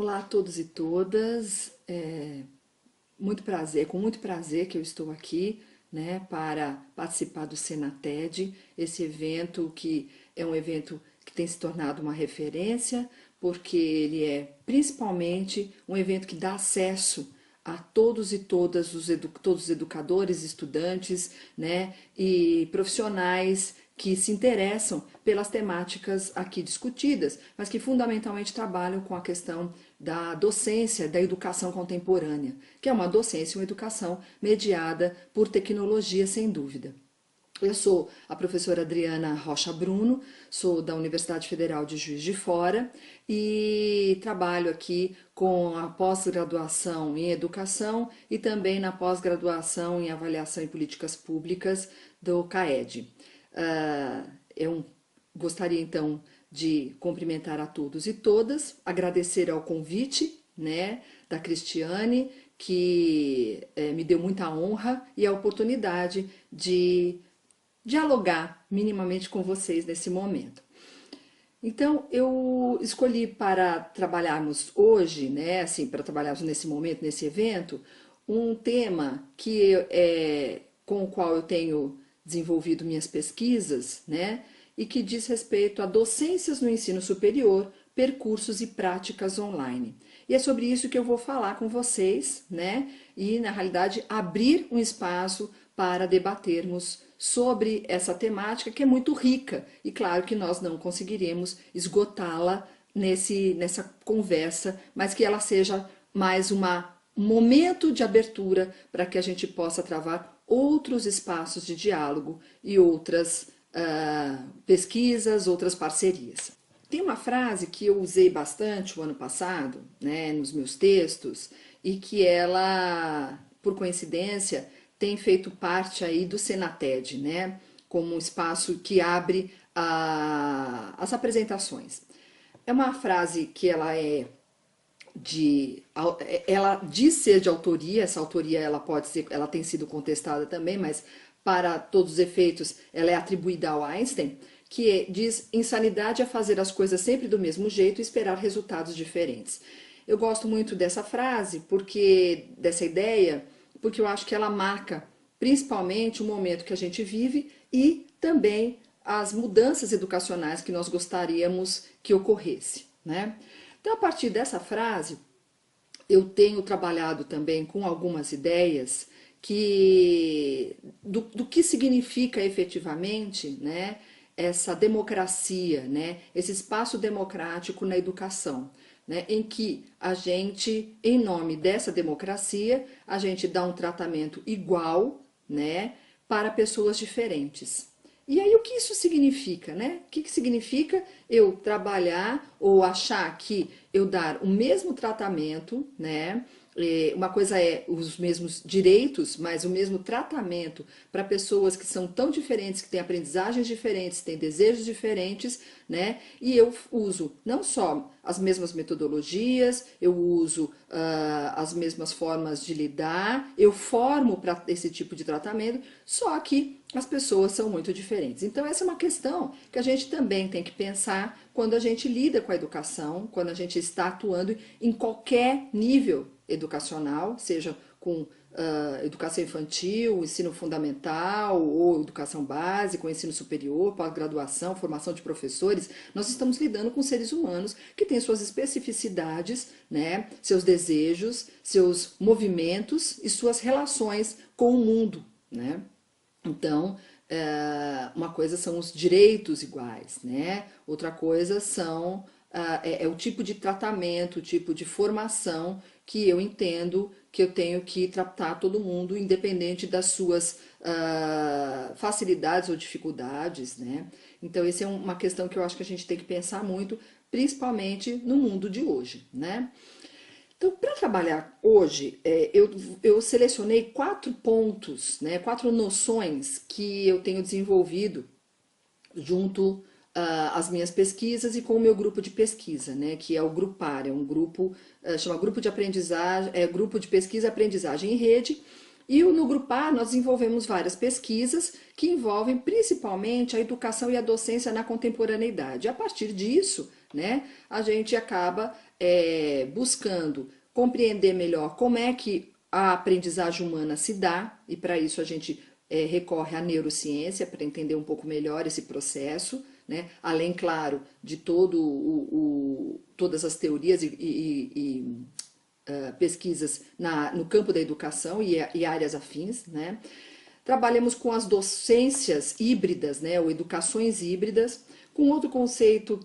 Olá a todos e todas, com muito prazer que eu estou aqui, né, para participar do Senated, esse evento que é um evento que tem se tornado uma referência, porque ele é principalmente um evento que dá acesso a todos e todas todos os educadores, estudantes, né, e profissionais que se interessam pelas temáticas aqui discutidas, mas que fundamentalmente trabalham com a questão da docência, da educação contemporânea, que é uma docência e uma educação mediada por tecnologia, sem dúvida. Eu sou a professora Adriana Rocha Bruno, sou da Universidade Federal de Juiz de Fora e trabalho aqui com a pós-graduação em educação e também na pós-graduação em avaliação em políticas públicas do CAED. Eu gostaria então de cumprimentar a todos e todas, agradecer ao convite, né, da Cristiane, que me deu muita honra e a oportunidade de dialogar minimamente com vocês nesse momento. Então, eu escolhi para trabalharmos hoje, né, assim, para trabalharmos nesse momento, nesse evento, um tema com o qual eu tenho desenvolvido minhas pesquisas, né, e que diz respeito a docências no ensino superior, percursos e práticas online. E é sobre isso que eu vou falar com vocês, né, e na realidade abrir um espaço para debatermos sobre essa temática que é muito rica e claro que nós não conseguiremos esgotá-la nessa conversa, mas que ela seja mais um momento de abertura para que a gente possa travar outros espaços de diálogo e outras pesquisas, outras parcerias. Tem uma frase que eu usei bastante o ano passado, né, nos meus textos, e que ela, por coincidência, tem feito parte aí do Senated, né, como um espaço que abre as apresentações. É uma frase que ela diz ser de autoria, essa autoria ela tem sido contestada também, mas para todos os efeitos ela é atribuída ao Einstein, que diz: insanidade é fazer as coisas sempre do mesmo jeito e esperar resultados diferentes. Eu gosto muito dessa frase, dessa ideia, porque eu acho que ela marca principalmente o momento que a gente vive e também as mudanças educacionais que nós gostaríamos que ocorresse, né? Então, a partir dessa frase, eu tenho trabalhado também com algumas ideias do que significa efetivamente, né, essa democracia, né, esse espaço democrático na educação, né, em que a gente, em nome dessa democracia, a gente dá um tratamento igual, né, para pessoas diferentes. E aí o que isso significa, né? O que significa eu trabalhar ou achar que eu dar o mesmo tratamento, né? Uma coisa é os mesmos direitos, mas o mesmo tratamento para pessoas que são tão diferentes, que têm aprendizagens diferentes, têm desejos diferentes, né? E eu uso não só as mesmas metodologias, eu uso as mesmas formas de lidar, eu formo para esse tipo de tratamento, só que as pessoas são muito diferentes. Então, essa é uma questão que a gente também tem que pensar quando a gente lida com a educação, quando a gente está atuando em qualquer nível educacional, seja com educação infantil, ensino fundamental, ou educação básica, ou ensino superior, pós-graduação, formação de professores. Nós estamos lidando com seres humanos que têm suas especificidades, né, seus desejos, seus movimentos e suas relações com o mundo, né? Então, uma coisa são os direitos iguais, né? Outra coisa é o tipo de tratamento, o tipo de formação que eu entendo que eu tenho que tratar todo mundo, independente das suas facilidades ou dificuldades, né? Então, essa é uma questão que eu acho que a gente tem que pensar muito, principalmente no mundo de hoje, né? Então, para trabalhar hoje, eu selecionei 4 pontos, né, 4 noções que eu tenho desenvolvido junto às minhas pesquisas e com o meu grupo de pesquisa, né, que é o Grupar, é um grupo, chama Grupo de Aprendizagem, Grupo de Pesquisa e Aprendizagem em Rede, E no Grupo A nós desenvolvemos várias pesquisas que envolvem principalmente a educação e a docência na contemporaneidade. A partir disso, né, a gente acaba buscando compreender melhor como é que a aprendizagem humana se dá, e para isso a gente recorre à neurociência para entender um pouco melhor esse processo, né? Além, claro, de todas as teorias pesquisas no campo da educação e áreas afins, né? Trabalhamos com as docências híbridas, né, ou educações híbridas, com outro conceito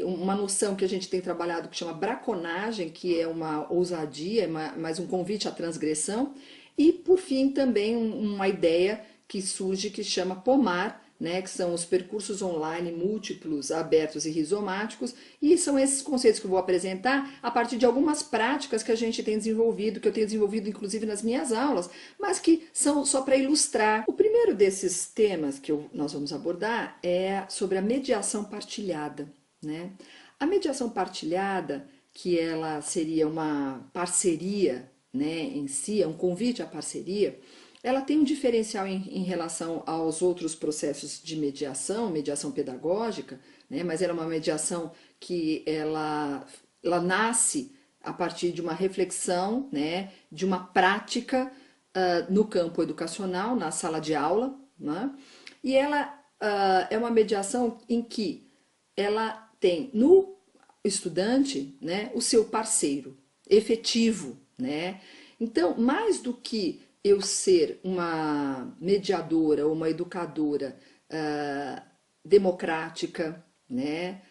uma noção que a gente tem trabalhado que chama braconagem, que é uma ousadia, mais um convite à transgressão, e por fim também uma ideia que surge que chama pomar, né, que são os percursos online múltiplos, abertos e rizomáticos, e são esses conceitos que eu vou apresentar a partir de algumas práticas que a gente tem desenvolvido, que eu tenho desenvolvido inclusive nas minhas aulas, mas que são só para ilustrar. O primeiro desses temas que nós vamos abordar é sobre a mediação partilhada, né? A mediação partilhada, que ela seria uma parceria, né, em si, é um convite à parceria, ela tem um diferencial em relação aos outros processos de mediação pedagógica, né? Mas ela é uma mediação que ela nasce a partir de uma reflexão, né? De uma prática no campo educacional, na sala de aula, né? E ela é uma mediação em que ela tem no estudante, né, o seu parceiro efetivo, né? Então, mais do que eu ser uma mediadora ou uma educadora democrática, né,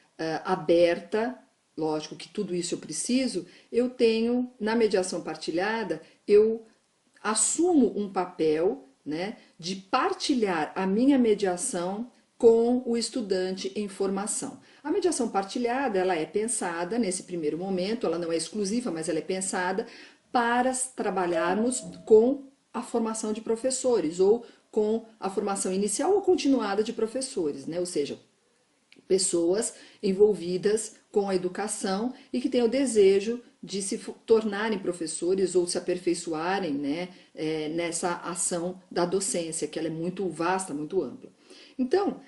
aberta, lógico que tudo isso eu preciso, eu tenho, na mediação partilhada, eu assumo um papel, né, de partilhar a minha mediação com o estudante em formação. A mediação partilhada, ela é pensada nesse primeiro momento, ela não é exclusiva, mas ela é pensada para trabalharmos com a formação de professores ou com a formação inicial ou continuada de professores, né? Ou seja, pessoas envolvidas com a educação e que têm o desejo de se tornarem professores ou se aperfeiçoarem, né, nessa ação da docência, que ela é muito vasta, muito ampla. Então,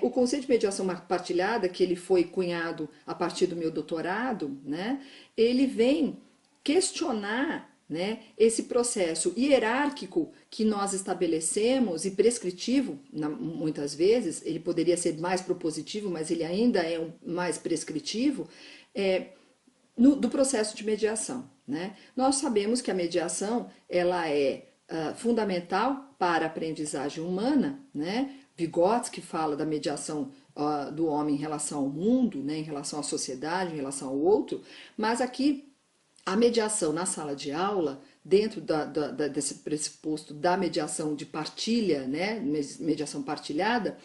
o conceito de mediação partilhada, que ele foi cunhado a partir do meu doutorado, né, ele vem questionar, né, esse processo hierárquico que nós estabelecemos e prescritivo, muitas vezes, ele poderia ser mais propositivo, mas ele ainda é mais prescritivo, do processo de mediação, né? Nós sabemos que a mediação ela é fundamental para a aprendizagem humana, né? Vygotsky fala da mediação do homem em relação ao mundo, né? Em relação à sociedade, em relação ao outro, mas aqui a mediação na sala de aula, dentro desse pressuposto da mediação de partilha, né, mediação partilhada,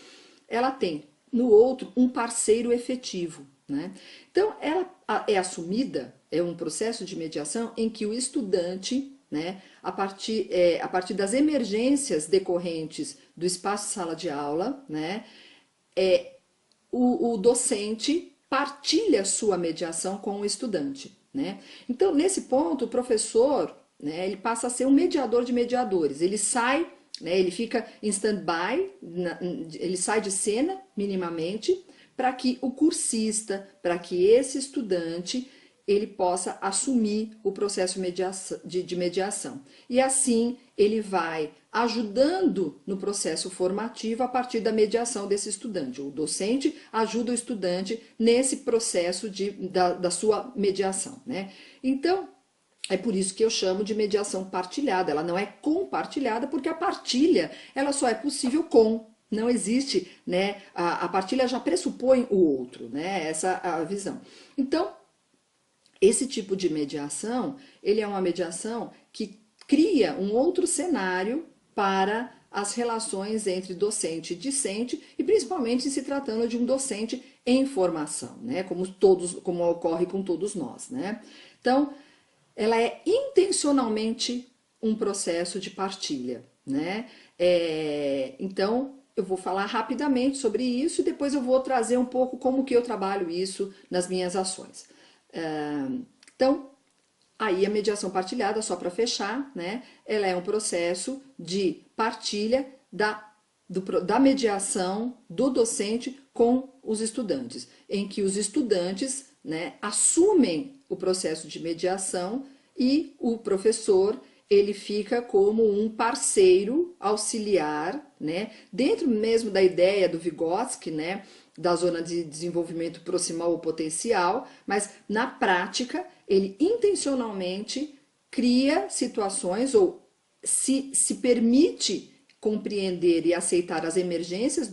ela tem no outro um parceiro efetivo, né? Então, ela é assumida, é um processo de mediação em que o estudante, né, a partir das emergências decorrentes do espaço sala de aula, né, o docente partilha sua mediação com o estudante, né? Então, nesse ponto, o professor, né, ele passa a ser um mediador de mediadores. Ele sai, né, ele fica em stand-by, ele sai de cena minimamente, para que o cursista, para que esse estudante, ele possa assumir o processo de mediação. E assim ele vai ajudando no processo formativo a partir da mediação desse estudante. O docente ajuda o estudante nesse processo da sua mediação, né? Então, é por isso que eu chamo de mediação partilhada. Ela não é compartilhada, porque a partilha ela só é possível com. Não existe, né? A partilha já pressupõe o outro, né? Essa é a visão. Então, esse tipo de mediação, ele é uma mediação que cria um outro cenário para as relações entre docente e discente, e principalmente se tratando de um docente em formação, né? Como ocorre com todos nós, né? Então, ela é intencionalmente um processo de partilha, né? Então, eu vou falar rapidamente sobre isso e depois eu vou trazer um pouco como que eu trabalho isso nas minhas ações. Então, Aí a mediação partilhada, só para fechar, né, ela é um processo de partilha da mediação do docente com os estudantes, em que os estudantes, né, assumem o processo de mediação e o professor ele fica como um parceiro auxiliar, né, dentro mesmo da ideia do Vygotsky, né, da zona de desenvolvimento proximal ou potencial, mas na prática ele intencionalmente cria situações ou se permite compreender e aceitar as emergências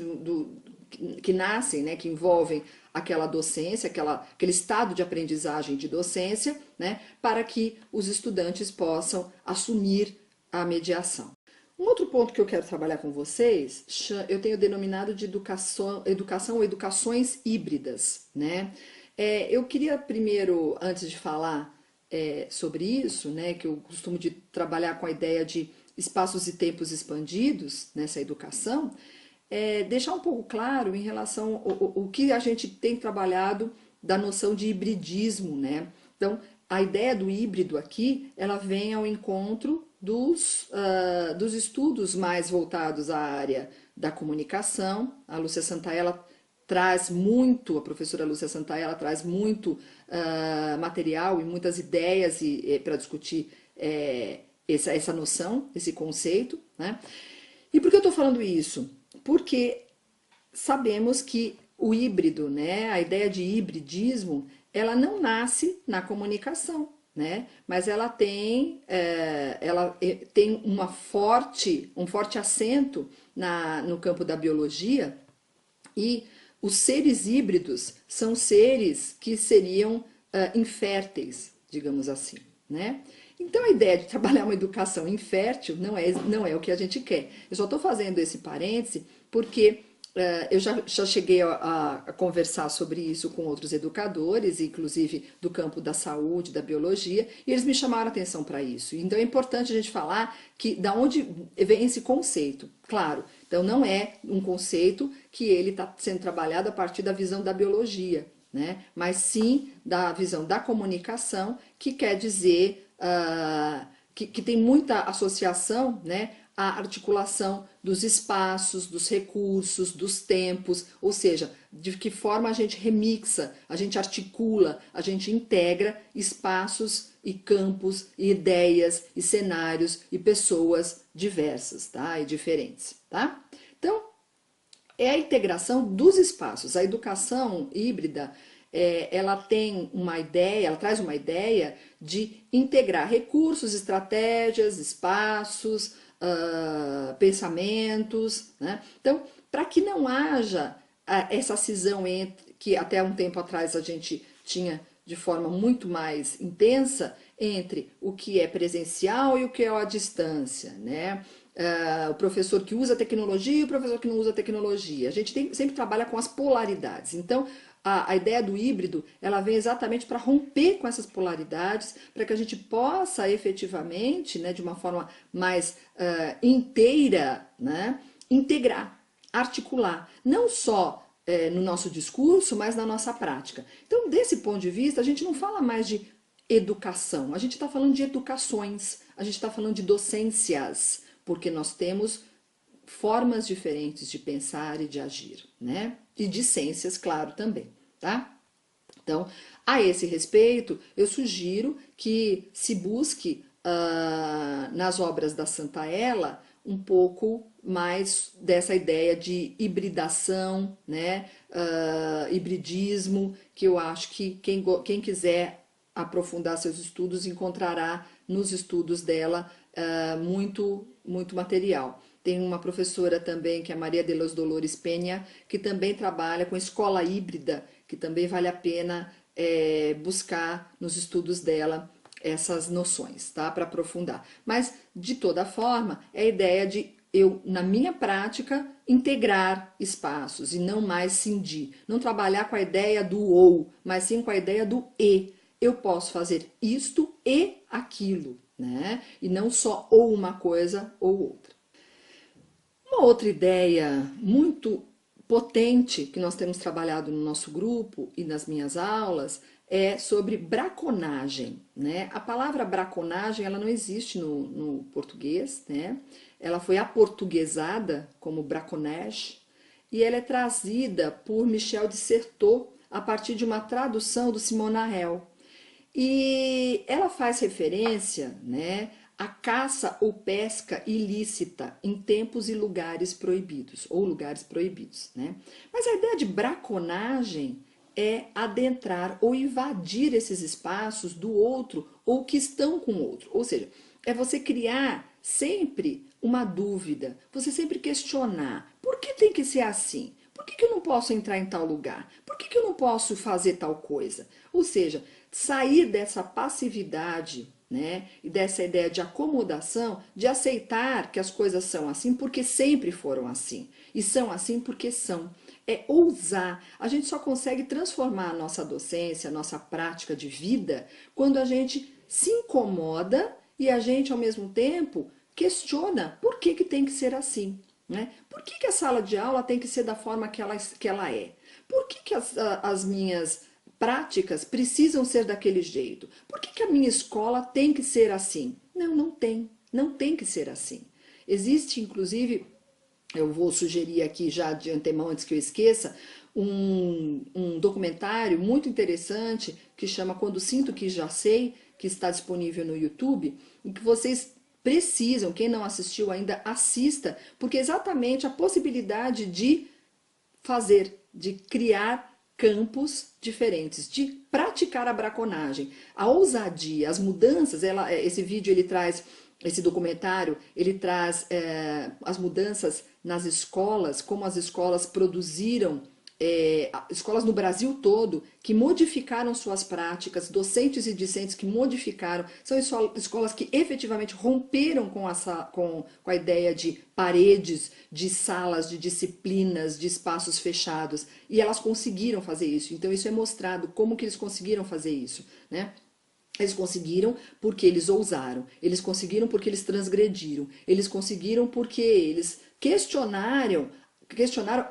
que nascem, né, que envolvem aquela docência, aquele estado de aprendizagem de docência, né, para que os estudantes possam assumir a mediação. Um outro ponto que eu quero trabalhar com vocês, eu tenho denominado de educação ou educações híbridas, né? Eu queria primeiro, antes de falar sobre isso, né, que eu costumo de trabalhar com a ideia de espaços e tempos expandidos nessa educação, deixar um pouco claro em relação ao que a gente tem trabalhado da noção de hibridismo, né? Então, a ideia do híbrido aqui, ela vem ao encontro dos estudos mais voltados à área da comunicação. A Lúcia Santaella traz muito, a professora Lúcia Santaella traz muito material e muitas ideias para discutir essa noção, esse conceito, né? E por que eu estou falando isso? Porque sabemos que o híbrido, né, a ideia de hibridismo, ela não nasce na comunicação, né, mas ela tem um forte acento no campo da biologia, e os seres híbridos são seres que seriam inférteis, digamos assim, né? Então a ideia de trabalhar uma educação infértil não é o que a gente quer. Eu só estou fazendo esse parêntese porque eu já cheguei a conversar sobre isso com outros educadores, inclusive do campo da saúde, da biologia, e eles me chamaram a atenção para isso. Então é importante a gente falar que da onde vem esse conceito. Claro, então não é um conceito que ele está sendo trabalhado a partir da visão da biologia, né? Mas sim da visão da comunicação, que quer dizer que tem muita associação, né, à articulação dos espaços, dos recursos, dos tempos, ou seja, de que forma a gente remixa, a gente articula, a gente integra espaços e campos, e ideias, e cenários, e pessoas diversas, tá? E diferentes, tá? Então, é a integração dos espaços. A educação híbrida, ela tem uma ideia, ela traz uma ideia de integrar recursos, estratégias, espaços, pensamentos, né? Então, para que não haja essa cisão entre, que até um tempo atrás a gente tinha de forma muito mais intensa, entre o que é presencial e o que é à distância, né? O professor que usa tecnologia e o professor que não usa tecnologia. A gente sempre trabalha com as polaridades. Então, a ideia do híbrido, ela vem exatamente para romper com essas polaridades, para que a gente possa efetivamente, né, de uma forma mais inteira, né, integrar, articular, não só no nosso discurso, mas na nossa prática. Então, desse ponto de vista, a gente não fala mais de educação, a gente está falando de educações, a gente está falando de docências, porque nós temos formas diferentes de pensar e de agir, né? E de ciências, claro, também, tá? Então, a esse respeito, eu sugiro que se busque nas obras da Santaella um pouco mais dessa ideia de hibridação, né? Hibridismo, que eu acho que quem quiser aprofundar seus estudos encontrará nos estudos dela muito material. Tem uma professora também, que é a Maria de los Dolores Penha, que também trabalha com escola híbrida, que também vale a pena buscar nos estudos dela essas noções, tá? Para aprofundar. Mas, de toda forma, é a ideia de eu, na minha prática, integrar espaços e não mais cindir. Não trabalhar com a ideia do ou, mas sim com a ideia do e. Eu posso fazer isto e aquilo, né? E não só ou uma coisa ou outra. Uma outra ideia muito potente que nós temos trabalhado no nosso grupo e nas minhas aulas é sobre braconagem, né? A palavra braconagem, ela não existe no português, né? Ela foi aportuguesada como braconage e ela é trazida por Michel de Certeau a partir de uma tradução do Simon Narrel. E ela faz referência, né, à caça ou pesca ilícita em tempos e lugares proibidos, ou lugares proibidos, né? Mas a ideia de braconagem é adentrar ou invadir esses espaços do outro ou que estão com o outro. Ou seja, é você criar sempre uma dúvida, você sempre questionar: por que tem que ser assim? Por que eu não posso entrar em tal lugar? Por que eu não posso fazer tal coisa? Ou seja, sair dessa passividade, né, e dessa ideia de acomodação, de aceitar que as coisas são assim porque sempre foram assim, e são assim porque são. É ousar. A gente só consegue transformar a nossa docência, a nossa prática de vida, quando a gente se incomoda e a gente, ao mesmo tempo, questiona por que tem que ser assim. Né? Por que a sala de aula tem que ser da forma que ela é? Por que as minhas práticas precisam ser daquele jeito? Por que a minha escola tem que ser assim? Não, não tem. Não tem que ser assim. Existe, inclusive, eu vou sugerir aqui já de antemão, antes que eu esqueça, um documentário muito interessante que chama Quando Sinto Que Já Sei, que está disponível no YouTube, e que vocês precisam, quem não assistiu ainda, assista, porque é exatamente a possibilidade de fazer, de criar campos diferentes, de praticar a braconagem, a ousadia, as mudanças. Esse vídeo ele traz, esse documentário, ele traz as mudanças nas escolas, como as escolas produziram, escolas no Brasil todo que modificaram suas práticas, docentes e discentes que modificaram, são escolas que efetivamente romperam com a ideia de paredes, de salas, de disciplinas, de espaços fechados, e elas conseguiram fazer isso. Então isso é mostrado como que eles conseguiram fazer isso, né? Eles conseguiram porque eles ousaram, eles conseguiram porque eles transgrediram, eles conseguiram porque eles questionaram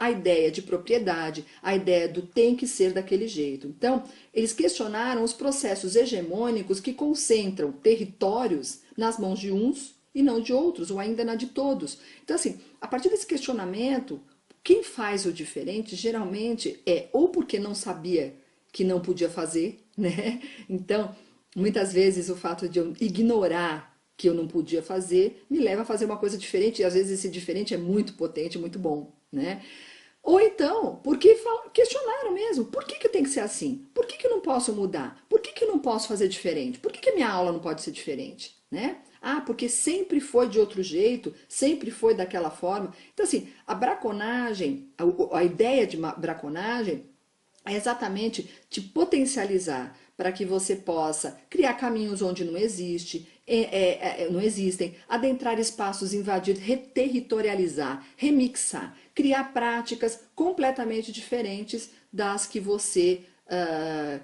a ideia de propriedade, a ideia do tem que ser daquele jeito. Então, eles questionaram os processos hegemônicos que concentram territórios nas mãos de uns e não de outros, ou ainda na de todos. Então, assim, a partir desse questionamento, quem faz o diferente geralmente é ou porque não sabia que não podia fazer, né? Então, muitas vezes o fato de eu ignorar que eu não podia fazer me leva a fazer uma coisa diferente, e às vezes esse diferente é muito potente, muito bom, né? Ou então, porque questionaram mesmo, por que tem que ser assim? Por que eu não posso mudar? Por que eu não posso fazer diferente? Por que a minha aula não pode ser diferente? Né? Ah, porque sempre foi de outro jeito, sempre foi daquela forma. Então, assim, a braconagem, a ideia de braconagem é exatamente te potencializar para que você possa criar caminhos onde não existe, não existem, adentrar espaços, invadir, reterritorializar, remixar, criar práticas completamente diferentes das que você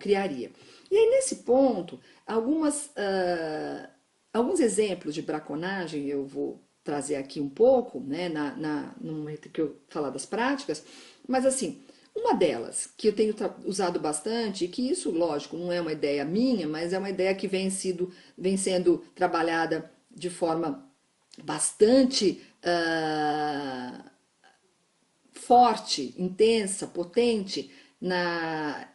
criaria. E aí, nesse ponto, alguns exemplos de braconagem eu vou trazer aqui um pouco, né, no momento que eu falar das práticas, mas assim, uma delas, que eu tenho usado bastante, e que isso, lógico, não é uma ideia minha, mas é uma ideia que vem sendo trabalhada de forma bastante forte, intensa, potente nas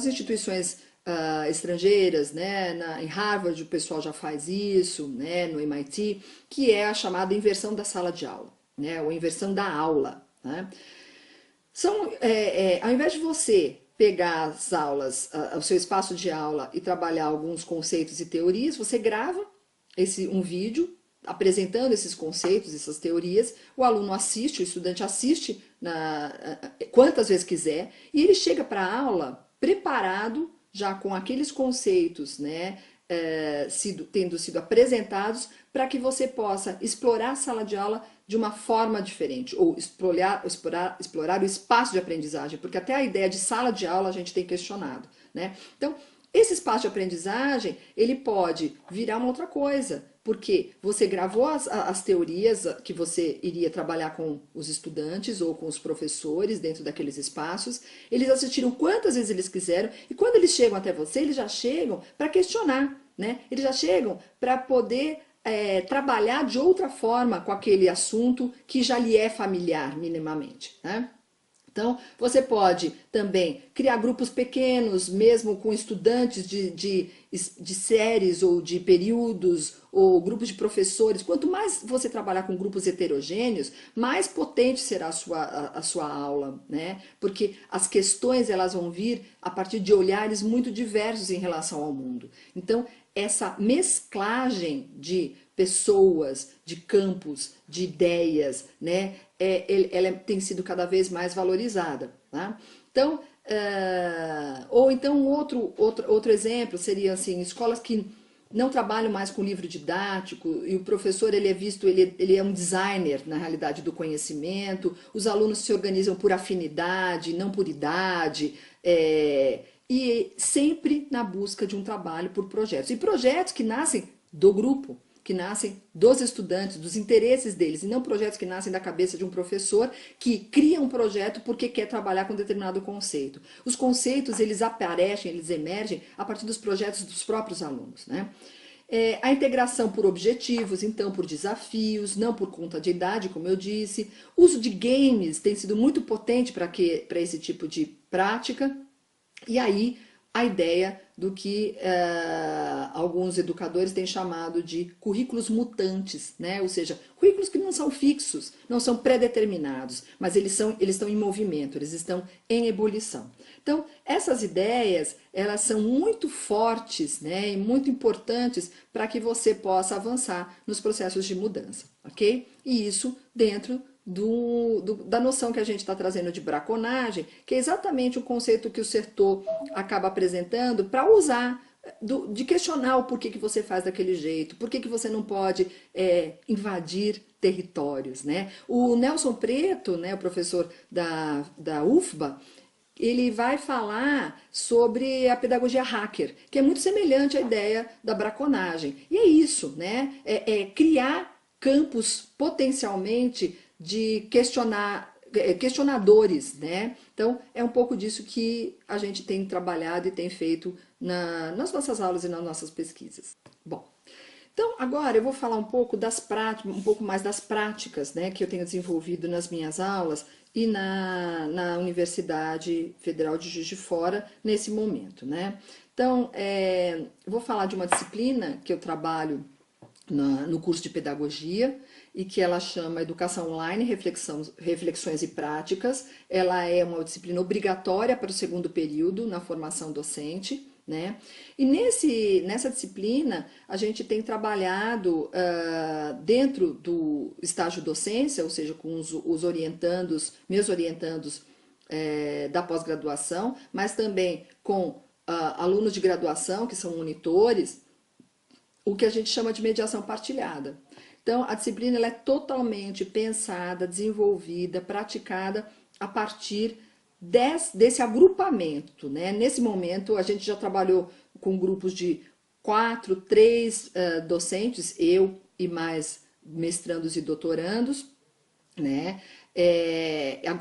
instituições estrangeiras, né? Em Harvard o pessoal já faz isso, né? No MIT, que é a chamada inversão da sala de aula, né? Ou inversão da aula, né? Ao invés de você pegar as aulas, o seu espaço de aula e trabalhar alguns conceitos e teorias, você grava um vídeo apresentando esses conceitos, essas teorias, o aluno assiste, o estudante assiste quantas vezes quiser, e ele chega para a aula preparado, já com aqueles conceitos, né, tendo sido apresentados, para que você possa explorar a sala de aula de uma forma diferente, ou explorar o espaço de aprendizagem, porque até a ideia de sala de aula a gente tem questionado, né? Então, esse espaço de aprendizagem, ele pode virar uma outra coisa, porque você gravou as teorias que você iria trabalhar com os estudantes ou com os professores dentro daqueles espaços, eles assistiram quantas vezes eles quiseram, e quando eles chegam até você, eles já chegam para questionar, né? Eles já chegam para poder trabalhar de outra forma com aquele assunto que já lhe é familiar minimamente, né? Então, você pode também criar grupos pequenos, mesmo com estudantes de séries ou de períodos, ou grupos de professores. Quanto mais você trabalhar com grupos heterogêneos, mais potente será a sua aula, né? Porque as questões elas vão vir a partir de olhares muito diversos em relação ao mundo. Então, essa mesclagem de pessoas, de campos, de ideias, né? Ela tem sido cada vez mais valorizada. Tá? Então, ou então outro exemplo seria assim, escolas que não trabalham mais com livro didático e o professor ele é visto, ele é um designer na realidade do conhecimento, os alunos se organizam por afinidade, não por idade, e sempre na busca de um trabalho por projetos. E projetos que nascem do grupo, que nascem dos estudantes, dos interesses deles, e não projetos que nascem da cabeça de um professor que cria um projeto porque quer trabalhar com determinado conceito. Os conceitos, eles aparecem, eles emergem a partir dos projetos dos próprios alunos, né? A integração por objetivos, então por desafios, não por conta de idade, como eu disse. O uso de games tem sido muito potente para esse tipo de prática. E aí a ideia do que alguns educadores têm chamado de currículos mutantes, né? Ou seja, currículos que não são fixos, não são pré-determinados, mas eles estão em movimento, eles estão em ebulição. Então, essas ideias, elas são muito fortes, né, e muito importantes para que você possa avançar nos processos de mudança, ok? E isso dentro da noção que a gente está trazendo de braconagem, que é exatamente o conceito que o Certeau acaba apresentando para usar, de questionar o porquê que você faz daquele jeito, por que você não pode invadir territórios, né? O Nelson Preto, né, o professor da UFBA, ele vai falar sobre a pedagogia hacker, que é muito semelhante à ideia da braconagem. E é isso, né? Criar campos potencialmente de questionadores, né? Então, é um pouco disso que a gente tem trabalhado e tem feito nas nossas aulas e nas nossas pesquisas. Bom, então agora eu vou falar um pouco das práticas, um pouco mais das práticas, né, que eu tenho desenvolvido nas minhas aulas e na Universidade Federal de Juiz de Fora nesse momento, né? Então, eu vou falar de uma disciplina que eu trabalho no curso de pedagogia e que ela chama Educação Online, Reflexões e Práticas. Ela é uma disciplina obrigatória para o segundo período na formação docente, né? E nessa disciplina a gente tem trabalhado dentro do estágio docência, ou seja, com os orientandos, meus orientandos da pós-graduação, mas também com alunos de graduação, que são monitores, o que a gente chama de mediação partilhada. Então, a disciplina ela é totalmente pensada, desenvolvida, praticada a partir desse agrupamento, né? Nesse momento, a gente já trabalhou com grupos de 4, 3 docentes, eu e mais mestrandos e doutorandos, né?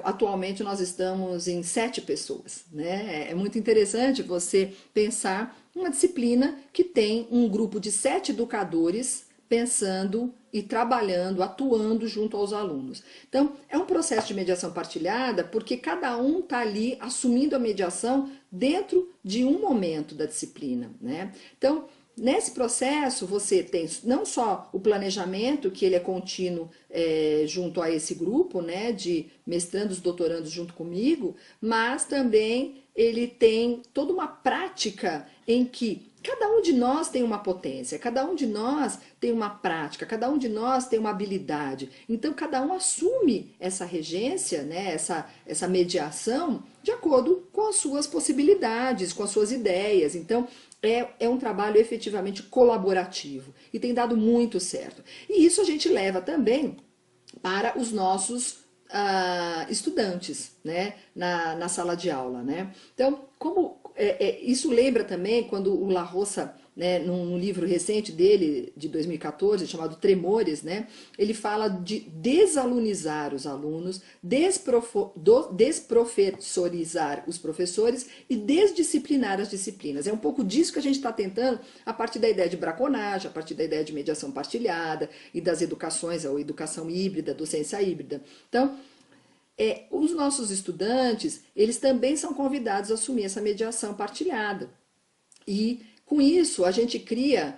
Atualmente nós estamos em 7 pessoas, né? É muito interessante você pensar uma disciplina que tem um grupo de 7 educadores pensando e trabalhando, atuando junto aos alunos. Então, é um processo de mediação partilhada porque cada um está ali assumindo a mediação dentro de um momento da disciplina, né? Então, nesse processo, você tem não só o planejamento, que ele é contínuo junto a esse grupo, né, de mestrandos, doutorandos junto comigo, mas também ele tem toda uma prática em que cada um de nós tem uma potência, cada um de nós tem uma prática, cada um de nós tem uma habilidade. Então, cada um assume essa regência, né, essa mediação, de acordo com as suas possibilidades, com as suas ideias. Então, é um trabalho efetivamente colaborativo e tem dado muito certo. E isso a gente leva também para os nossos estudantes, né, na sala de aula, né? Então, isso lembra também quando o La Roça, né, num livro recente dele, de 2014, chamado Tremores, né, ele fala de desalunizar os alunos, desprofessorizar os professores e desdisciplinar as disciplinas. É um pouco disso que a gente está tentando a partir da ideia de braconagem, a partir da ideia de mediação partilhada e das educações, ou educação híbrida, docência híbrida. Então, os nossos estudantes, eles também são convidados a assumir essa mediação partilhada. E com isso a gente criou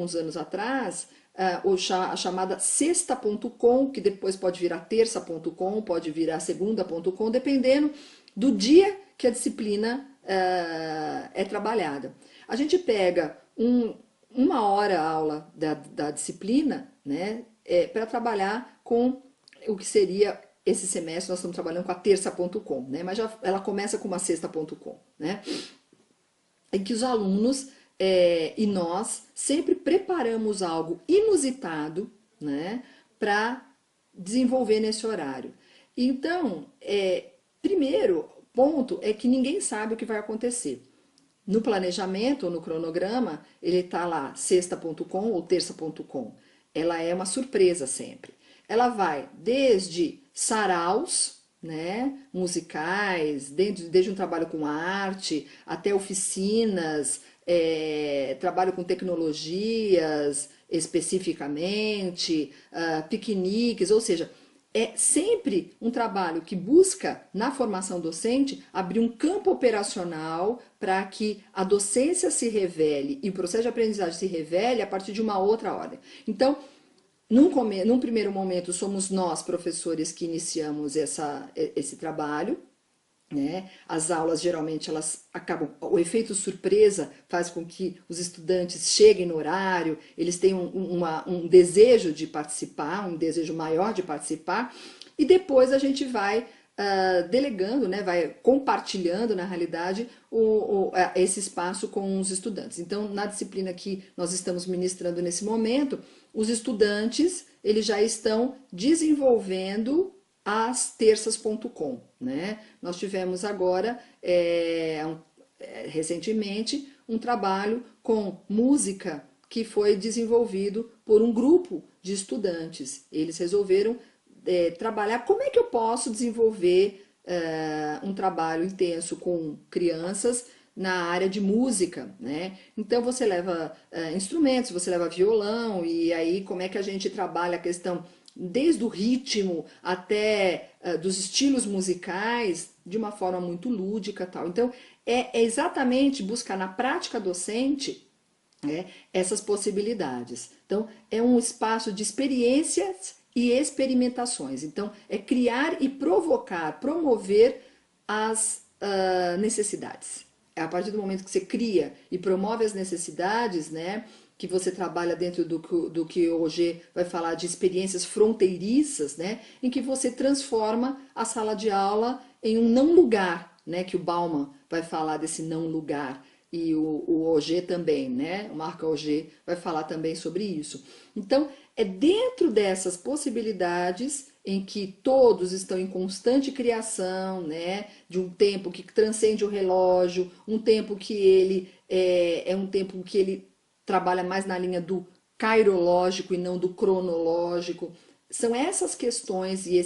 uns anos atrás a chamada sexta.com, que depois pode virar terça.com, pode virar segunda.com, dependendo do dia que a disciplina é trabalhada. A gente pega uma hora aula da disciplina, né, para trabalhar com o que seria esse semestre. Nós estamos trabalhando com a terça.com, né, mas ela começa com uma sexta.com, né, em que os alunos e nós sempre preparamos algo inusitado, né, para desenvolver nesse horário. Então, primeiro ponto é que ninguém sabe o que vai acontecer. No planejamento, ou no cronograma, ele está lá sexta.com ou terça.com. Ela é uma surpresa sempre. Ela vai desde saraus, né, musicais, desde um trabalho com arte, até oficinas, trabalho com tecnologias especificamente, piqueniques, ou seja, é sempre um trabalho que busca, na formação docente, abrir um campo operacional para que a docência se revele e o processo de aprendizagem se revele a partir de uma outra ordem. Então, num primeiro momento, somos nós, professores, que iniciamos esse trabalho, né? As aulas, geralmente, elas acabam... O efeito surpresa faz com que os estudantes cheguem no horário, eles têm um desejo de participar, um desejo maior de participar, e depois a gente vai delegando, né? Vai compartilhando, na realidade, esse espaço com os estudantes. Então, na disciplina que nós estamos ministrando nesse momento, os estudantes, eles já estão desenvolvendo as terças.com, né? Nós tivemos agora, recentemente, um trabalho com música que foi desenvolvido por um grupo de estudantes. Eles resolveram trabalhar como é que eu posso desenvolver um trabalho intenso com crianças na área de música, né? Então você leva instrumentos, você leva violão, e aí como é que a gente trabalha a questão desde o ritmo até dos estilos musicais, de uma forma muito lúdica, tal. Então, é exatamente buscar na prática docente essas possibilidades. Então, é um espaço de experiências e experimentações. Então, é criar e provocar, promover as necessidades. A partir do momento que você cria e promove as necessidades, né, que você trabalha dentro do que hoje vai falar de experiências fronteiriças, né, em que você transforma a sala de aula em um não lugar, né, que o Bauman vai falar desse não lugar, e o Auger também, né, o Marc Auger vai falar também sobre isso. Então, é dentro dessas possibilidades em que todos estão em constante criação, né, de um tempo que transcende o relógio, um tempo que ele é um tempo que ele trabalha mais na linha do cairológico e não do cronológico. São essas questões e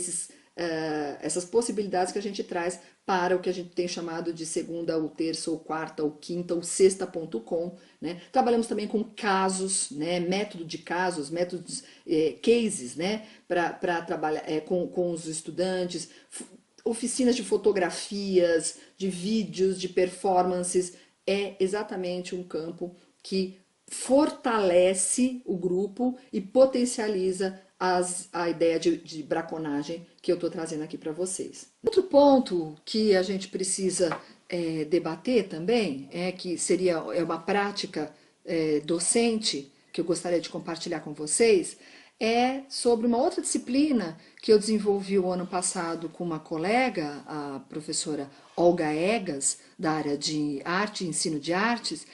essas possibilidades que a gente traz para o que a gente tem chamado de segunda, ou terça, ou quarta, ou quinta, ou sexta.com, né? Trabalhamos também com casos, né? Método de casos, métodos, cases, né? Para trabalhar com os estudantes, oficinas de fotografias, de vídeos, de performances. É exatamente um campo que fortalece o grupo e potencializa a ideia de braconagem que eu estou trazendo aqui para vocês. Outro ponto que a gente precisa debater também, que seria uma prática docente, que eu gostaria de compartilhar com vocês, é sobre uma outra disciplina que eu desenvolvi o ano passado com uma colega, a professora Olga Egas, da área de arte, ensino de artes,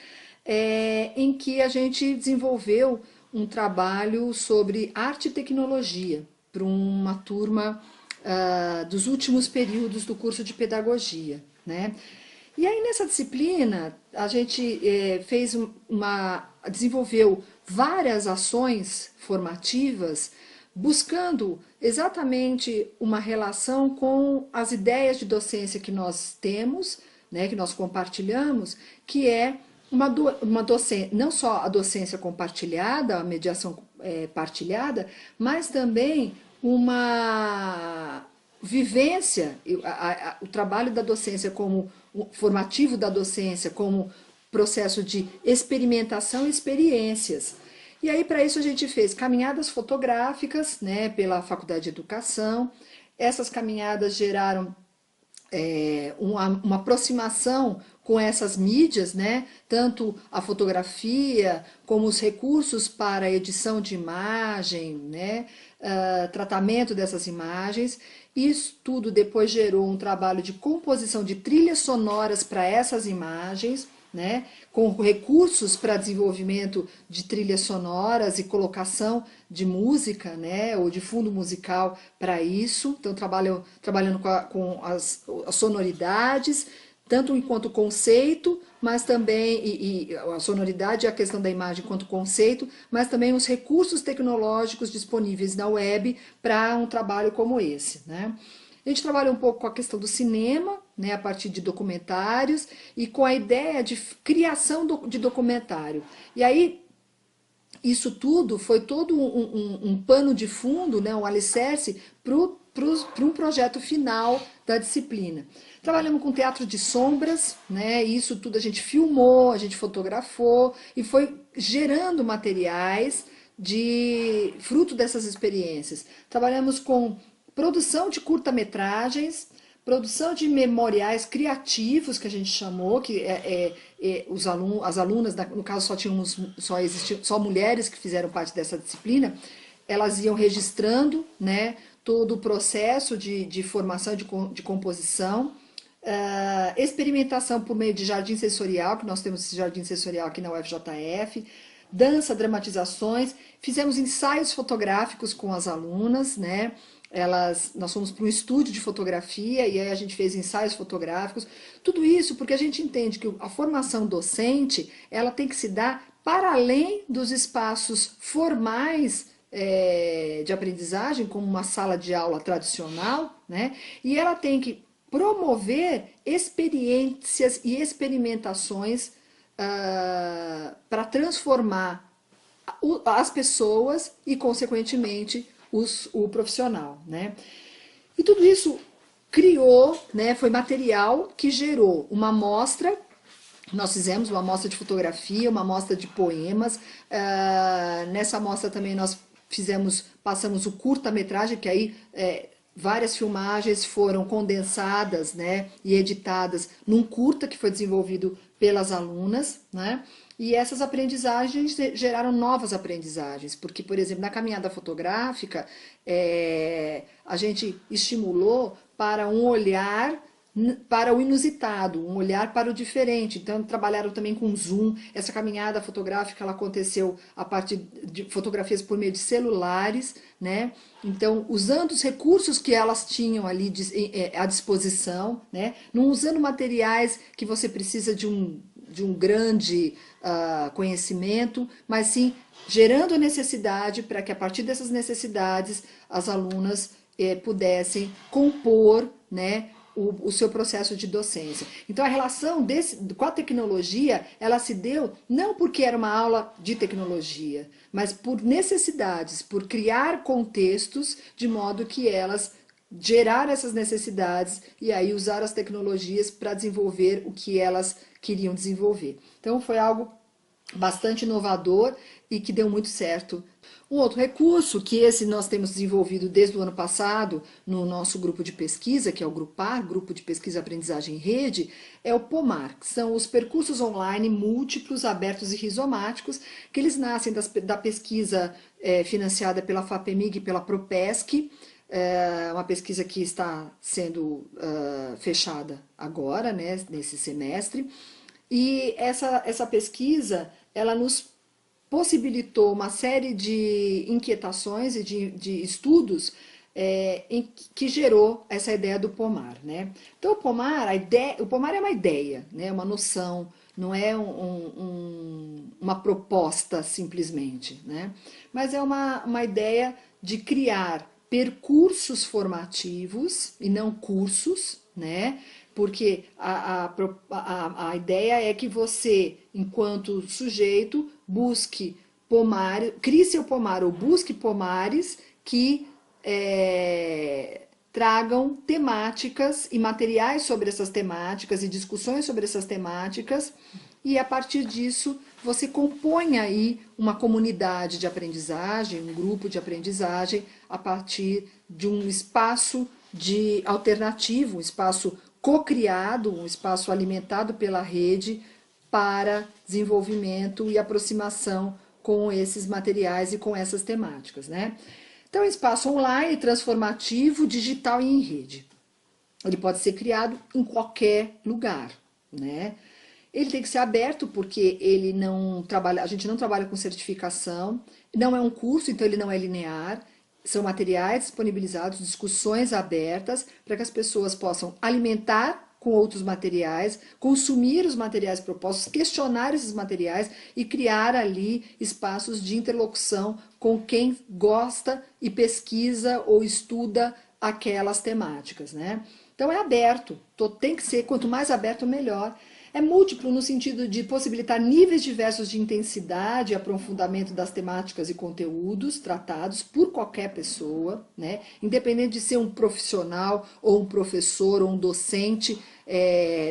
em que a gente desenvolveu um trabalho sobre arte e tecnologia para uma turma dos últimos períodos do curso de pedagogia, né? E aí nessa disciplina a gente desenvolveu várias ações formativas buscando exatamente uma relação com as ideias de docência que nós temos, né, que nós compartilhamos, que é uma docência, não só a docência compartilhada, a mediação partilhada, mas também uma vivência, o trabalho da docência como o formativo da docência, como processo de experimentação e experiências. E aí, para isso, a gente fez caminhadas fotográficas, né, pela Faculdade de Educação. Essas caminhadas geraram uma aproximação com essas mídias, né? Tanto a fotografia como os recursos para edição de imagem, né? Tratamento dessas imagens. Isso tudo depois gerou um trabalho de composição de trilhas sonoras para essas imagens, né, com recursos para desenvolvimento de trilhas sonoras e colocação de música, né, ou de fundo musical para isso. Então, trabalhando com as sonoridades, tanto enquanto conceito, mas também a sonoridade e a questão da imagem enquanto conceito, mas também os recursos tecnológicos disponíveis na web para um trabalho como esse, né? A gente trabalha um pouco com a questão do cinema, né, a partir de documentários, e com a ideia de criação de documentário. E aí, isso tudo foi todo um pano de fundo, né, um alicerce para um projeto final da disciplina. Trabalhamos com teatro de sombras, né, e isso tudo a gente filmou, a gente fotografou, e foi gerando materiais de fruto dessas experiências. Trabalhamos com produção de curta-metragens, produção de memoriais criativos, que a gente chamou, que as alunas, no caso só mulheres que fizeram parte dessa disciplina, elas iam registrando, né, todo o processo de formação de composição, experimentação por meio de jardim sensorial, que nós temos esse jardim sensorial aqui na UFJF, dança, dramatizações, fizemos ensaios fotográficos com as alunas, né? Nós fomos para um estúdio de fotografia e aí a gente fez ensaios fotográficos. Tudo isso porque a gente entende que a formação docente ela tem que se dar para além dos espaços formais de aprendizagem, como uma sala de aula tradicional, né? E ela tem que promover experiências e experimentações para transformar as pessoas e, consequentemente, o profissional, né? E tudo isso criou, né, foi material que gerou uma amostra. Nós fizemos uma amostra de fotografia, uma amostra de poemas. Nessa amostra também nós passamos o curta-metragem, que aí várias filmagens foram condensadas, né, e editadas num curta que foi desenvolvido pelas alunas, né? E essas aprendizagens geraram novas aprendizagens, porque, por exemplo, na caminhada fotográfica, a gente estimulou para um olhar para o inusitado, um olhar para o diferente. Então, trabalharam também com zoom. Essa caminhada fotográfica ela aconteceu a partir de fotografias por meio de celulares, né? Então, usando os recursos que elas tinham ali à disposição, né? Não usando materiais que você precisa de um grande conhecimento, mas sim gerando necessidade para que a partir dessas necessidades as alunas pudessem compor, né, o seu processo de docência. Então a relação com a tecnologia, ela se deu não porque era uma aula de tecnologia, mas por necessidades, por criar contextos de modo que elas gerar essas necessidades e aí usar as tecnologias para desenvolver o que elas queriam desenvolver. Então foi algo bastante inovador e que deu muito certo. Um outro recurso que esse nós temos desenvolvido desde o ano passado no nosso grupo de pesquisa, que é o Grupar, Grupo de Pesquisa e Aprendizagem em Rede, é o POMAR, que são os percursos online múltiplos, abertos e rizomáticos, que eles nascem da pesquisa financiada pela FAPEMIG e pela PROPESC, uma pesquisa que está sendo fechada agora, né, nesse semestre. E essa pesquisa, ela nos possibilitou uma série de inquietações e de estudos que gerou essa ideia do pomar, né? Então o pomar é uma ideia, né? Uma noção, não é uma proposta simplesmente, né? Mas é uma ideia de criar percursos formativos e não cursos, né? Porque a ideia é que você, enquanto sujeito, busque pomar, crie seu pomar ou busque pomares que tragam temáticas e materiais sobre essas temáticas e discussões sobre essas temáticas, e a partir disso você compõe aí uma comunidade de aprendizagem, um grupo de aprendizagem a partir de um espaço de alternativo, um espaço co-criado, um espaço alimentado pela rede para desenvolvimento e aproximação com esses materiais e com essas temáticas, né? Então, é um espaço online, transformativo, digital e em rede. Ele pode ser criado em qualquer lugar, né? Ele tem que ser aberto porque ele não trabalha, a gente não trabalha com certificação, não é um curso, então ele não é linear. São materiais disponibilizados, discussões abertas para que as pessoas possam alimentar com outros materiais, consumir os materiais propostos, questionar esses materiais e criar ali espaços de interlocução com quem gosta e pesquisa ou estuda aquelas temáticas, né? Então é aberto, tem que ser, quanto mais aberto, melhor. É múltiplo no sentido de possibilitar níveis diversos de intensidade e aprofundamento das temáticas e conteúdos tratados por qualquer pessoa, né? Independente de ser um profissional ou um professor ou um docente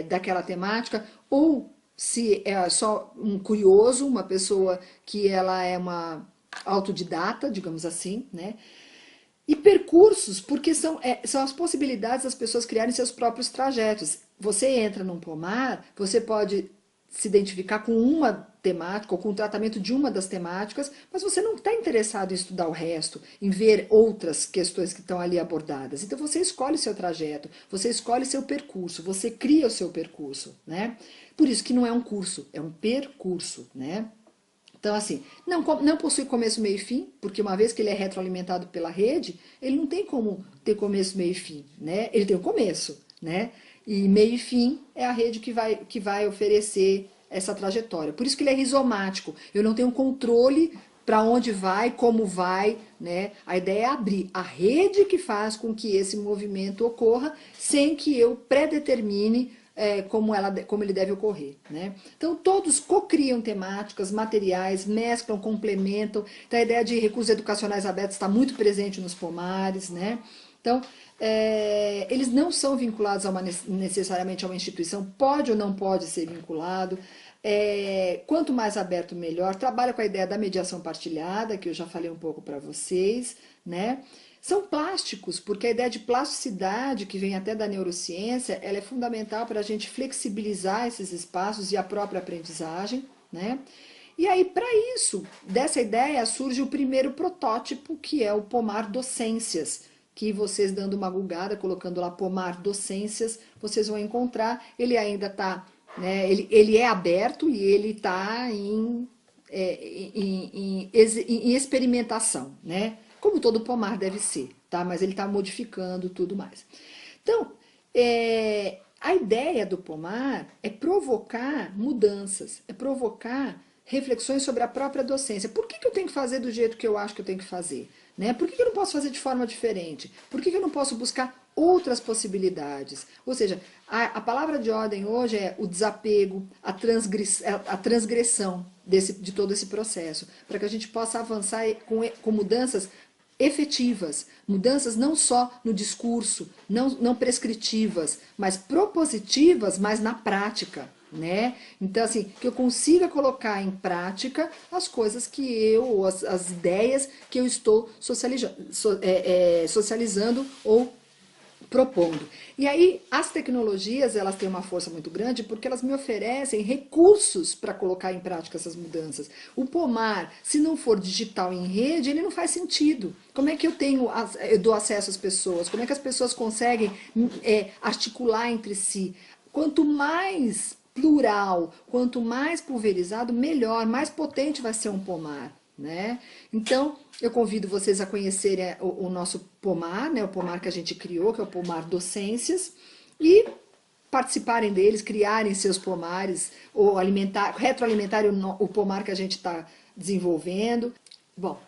daquela temática, ou se é só um curioso, uma pessoa que ela é uma autodidata, digamos assim, né? E percursos, porque são as possibilidades das pessoas criarem seus próprios trajetos. Você entra num pomar, você pode se identificar com uma temática ou com o tratamento de uma das temáticas, mas você não está interessado em estudar o resto, em ver outras questões que estão ali abordadas. Então você escolhe seu trajeto, você escolhe seu percurso, você cria o seu percurso, né? Por isso que não é um curso, é um percurso, né? Então, assim, não possui começo, meio e fim, porque uma vez que ele é retroalimentado pela rede, ele não tem como ter começo, meio e fim, né? Ele tem um começo, né? E meio e fim é a rede que vai oferecer essa trajetória. Por isso que ele é rizomático. Eu não tenho controle para onde vai, como vai, né? A ideia é abrir a rede que faz com que esse movimento ocorra sem que eu predetermine como ele deve ocorrer, né? Então, todos cocriam temáticas, materiais, mesclam, complementam. Então, a ideia de recursos educacionais abertos está muito presente nos pomares, né? Então, eles não são vinculados necessariamente a uma instituição, pode ou não pode ser vinculado. Quanto mais aberto, melhor. Trabalha com a ideia da mediação partilhada, que eu já falei um pouco para vocês, né? São plásticos, porque a ideia de plasticidade, que vem até da neurociência, ela é fundamental para a gente flexibilizar esses espaços e a própria aprendizagem, né? E aí, para isso, dessa ideia surge o primeiro protótipo, que é o pomar docências, que vocês dando uma googada, colocando lá pomar docências, vocês vão encontrar. Ele ainda está, né, ele é aberto e ele está em experimentação, né? Como todo pomar deve ser, tá? Mas ele está modificando tudo mais. Então, a ideia do pomar é provocar mudanças, é provocar reflexões sobre a própria docência. Por que eu tenho que fazer do jeito que eu acho que eu tenho que fazer? Né? Por que eu não posso fazer de forma diferente? Por que eu não posso buscar outras possibilidades? Ou seja, a palavra de ordem hoje é o desapego, a transgressão de todo esse processo, para que a gente possa avançar com mudanças efetivas, mudanças não só no discurso, não prescritivas, mas propositivas, mas na prática, né? Então, assim, que eu consiga colocar em prática as coisas ou as ideias que eu estou socializando ou propondo. E aí, as tecnologias, elas têm uma força muito grande porque elas me oferecem recursos para colocar em prática essas mudanças. O pomar, se não for digital em rede, ele não faz sentido. Como é que eu dou acesso às pessoas? Como é que as pessoas conseguem articular entre si? Quanto mais plural, quanto mais pulverizado, melhor, mais potente vai ser um pomar. né? Então, eu convido vocês a conhecerem o nosso pomar, né? O pomar que a gente criou, que é o Pomar Docências, e participarem deles, criarem seus pomares, ou retroalimentarem o pomar que a gente está desenvolvendo. Bom,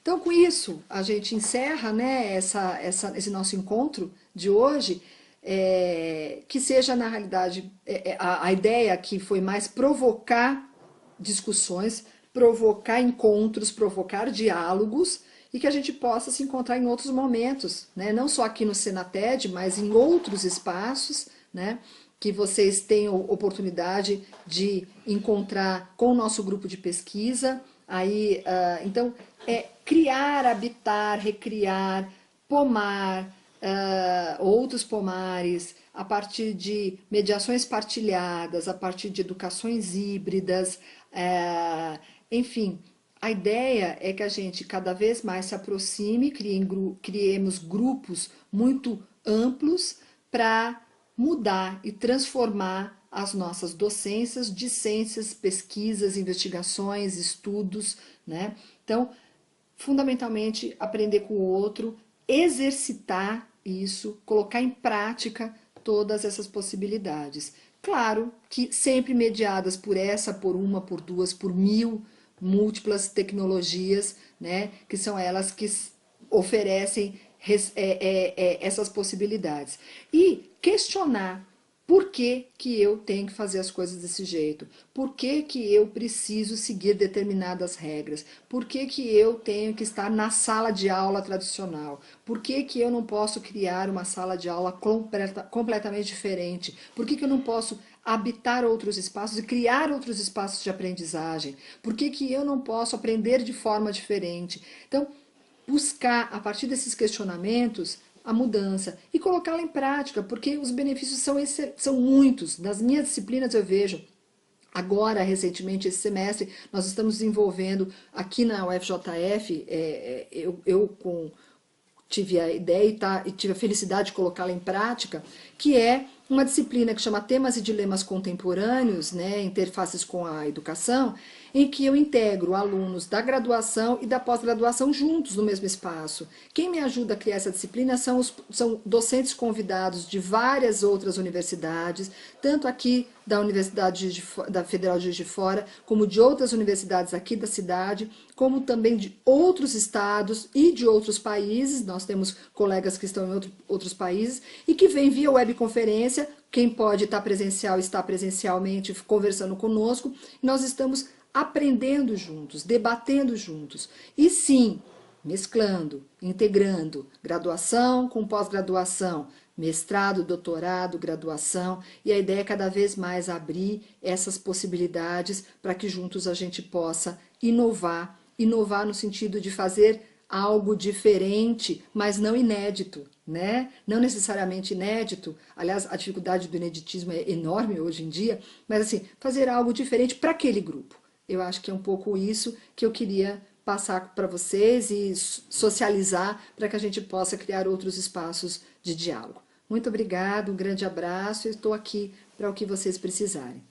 então com isso a gente encerra, né, esse nosso encontro de hoje, que seja na realidade a ideia aqui foi mais provocar discussões, provocar encontros, provocar diálogos e que a gente possa se encontrar em outros momentos, né? Não só aqui no Senated, mas em outros espaços, né? Que vocês tenham oportunidade de encontrar com o nosso grupo de pesquisa. Aí, então, criar, habitar, recriar, pomar, outros pomares, a partir de mediações partilhadas, a partir de educações híbridas, enfim, a ideia é que a gente cada vez mais se aproxime, criemos grupos muito amplos para mudar e transformar as nossas docências, discências, pesquisas, investigações, estudos, né? Então, fundamentalmente, aprender com o outro, exercitar isso, colocar em prática todas essas possibilidades. Claro que sempre mediadas por essa, por uma, por duas, por mil múltiplas tecnologias, né, que são elas que oferecem essas possibilidades. E questionar por que que eu tenho que fazer as coisas desse jeito? Por que que eu preciso seguir determinadas regras? Por que que eu tenho que estar na sala de aula tradicional? Por que que eu não posso criar uma sala de aula completamente diferente? Por que que eu não posso habitar outros espaços e criar outros espaços de aprendizagem? Por que que eu não posso aprender de forma diferente? Então, buscar, a partir desses questionamentos, a mudança e colocá-la em prática, porque os benefícios são muitos. Nas minhas disciplinas eu vejo, agora, recentemente, esse semestre, nós estamos desenvolvendo aqui na UFJF, tive a ideia e tive a felicidade de colocá-la em prática, que é uma disciplina que chama Temas e Dilemas Contemporâneos, né, interfaces com a educação, em que eu integro alunos da graduação e da pós-graduação juntos no mesmo espaço. Quem me ajuda a criar essa disciplina são docentes convidados de várias outras universidades, tanto aqui da Universidade da Federal de Juiz de Fora, como de outras universidades aqui da cidade, como também de outros estados e de outros países. Nós temos colegas que estão em outros países e que vêm via webconferência. Quem pode estar presencial está presencialmente conversando conosco. Nós estamos aprendendo juntos, debatendo juntos. E sim, mesclando, integrando graduação com pós-graduação, mestrado, doutorado, graduação, e a ideia é cada vez mais abrir essas possibilidades para que juntos a gente possa inovar, inovar no sentido de fazer algo diferente, mas não inédito, né? Não necessariamente inédito, aliás, a dificuldade do ineditismo é enorme hoje em dia, mas assim, fazer algo diferente para aquele grupo. Eu acho que é um pouco isso que eu queria passar para vocês e socializar para que a gente possa criar outros espaços de diálogo. Muito obrigada, um grande abraço e estou aqui para o que vocês precisarem.